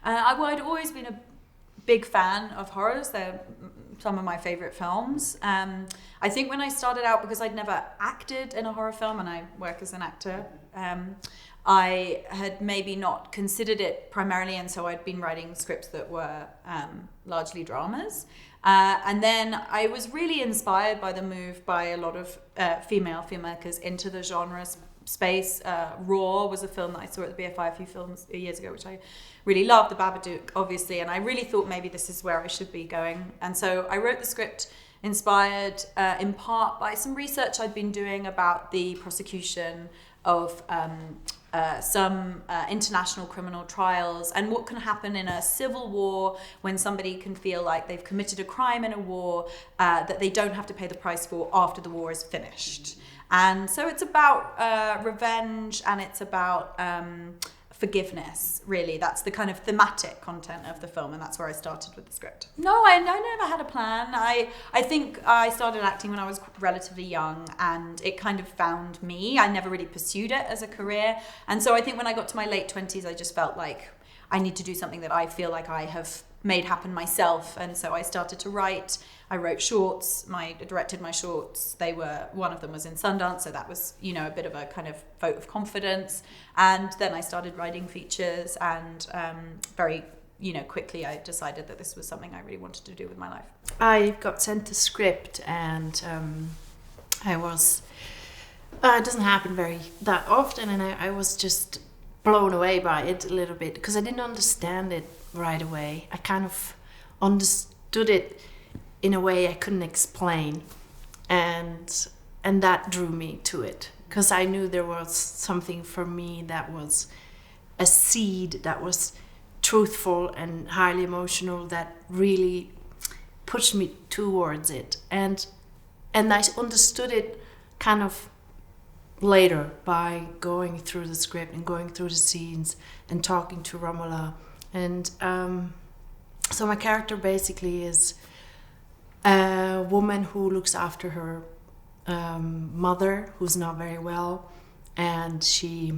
I'd always been a big fan of horrors. They're some of my favorite films. I think when I started out, because I'd never acted in a horror film and I work as an actor, I had maybe not considered it primarily, and so I'd been writing scripts that were largely dramas. And then I was really inspired by the move by a lot of female filmmakers into the genre space. Raw was a film that I saw at the BFI a few years ago, which I really loved, The Babadook, obviously, and I really thought maybe this is where I should be going. And so I wrote the script inspired in part by some research I'd been doing about the prosecution of some international criminal trials and what can happen in a civil war when somebody can feel like they've committed a crime in a war that they don't have to pay the price for after the war is finished. And so it's about revenge, and it's about forgiveness, really. That's the kind of thematic content of the film, and that's where I started with the script. No, I never had a plan. I think I started acting when I was relatively young, and it kind of found me. I never really pursued it as a career. And so I think when I got to my late 20s, I just felt like I need to do something that I feel like I have made happen myself. And so I started to write. I wrote shorts. I directed my shorts. One of them was in Sundance, so that was, a bit of a kind of vote of confidence. And then I started writing features, and very, quickly I decided that this was something I really wanted to do with my life. I got sent the script, and I was. It doesn't happen that often, and I was just blown away by it a little bit because I didn't understand it right away. I kind of understood it in a way I couldn't explain, and that drew me to it because I knew there was something for me that was a seed that was truthful and highly emotional that really pushed me towards it, and I understood it kind of later by going through the script and going through the scenes and talking to Romola. And so my character basically is a woman who looks after her mother, who's not very well, and she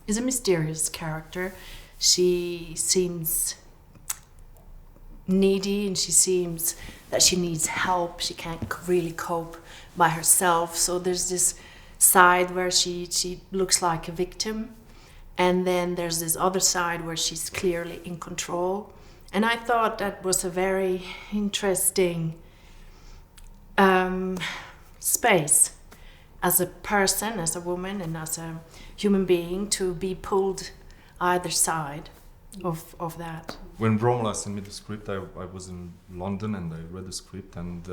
is a mysterious character. She seems needy, and she seems that she needs help. She can't really cope by herself. So there's this side where she looks like a victim, and then there's this other side where she's clearly in control. And I thought that was a very interesting space as a person, as a woman, and as a human being to be pulled either side of that. When Romola sent me the script, I was in London and I read the script, and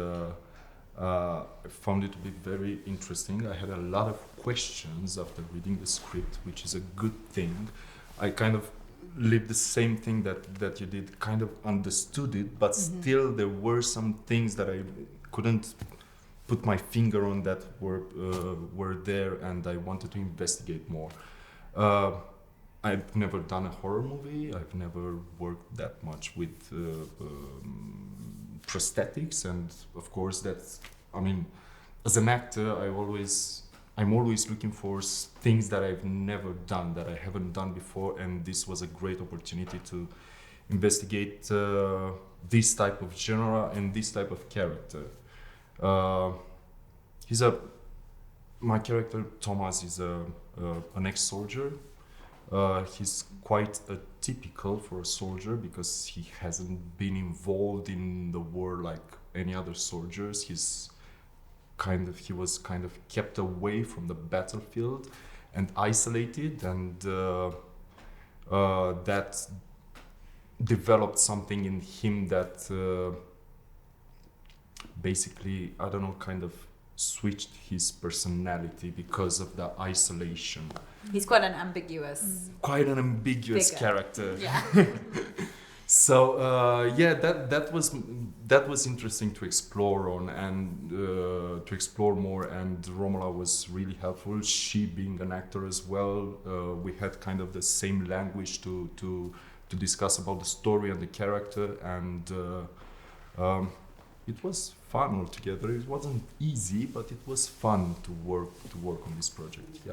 I found it to be very interesting. I had a lot of questions after reading the script, which is a good thing. I kind of lived the same thing that you did, kind of understood it, but still there were some things that I couldn't put my finger on that were there, and I wanted to investigate more. I've never done a horror movie. I've never worked that much with prosthetics, and of course that's, as an actor, I'm always looking for things that I've never done, that I haven't done before, and this was a great opportunity to investigate this type of genre and this type of character. My character Thomas is an ex-soldier. He's quite atypical for a soldier because he hasn't been involved in the war like any other soldiers. He was kind of kept away from the battlefield and isolated, and that developed something in him that basically, kind of switched his personality because of the isolation. He's quite an ambiguous figure. Character. Yeah. So that was interesting to explore on, and to explore more. And Romola was really helpful. She being an actor as well, we had kind of the same language to discuss about the story and the character, and it was fun altogether. It wasn't easy, but it was fun to work on this project. Yeah.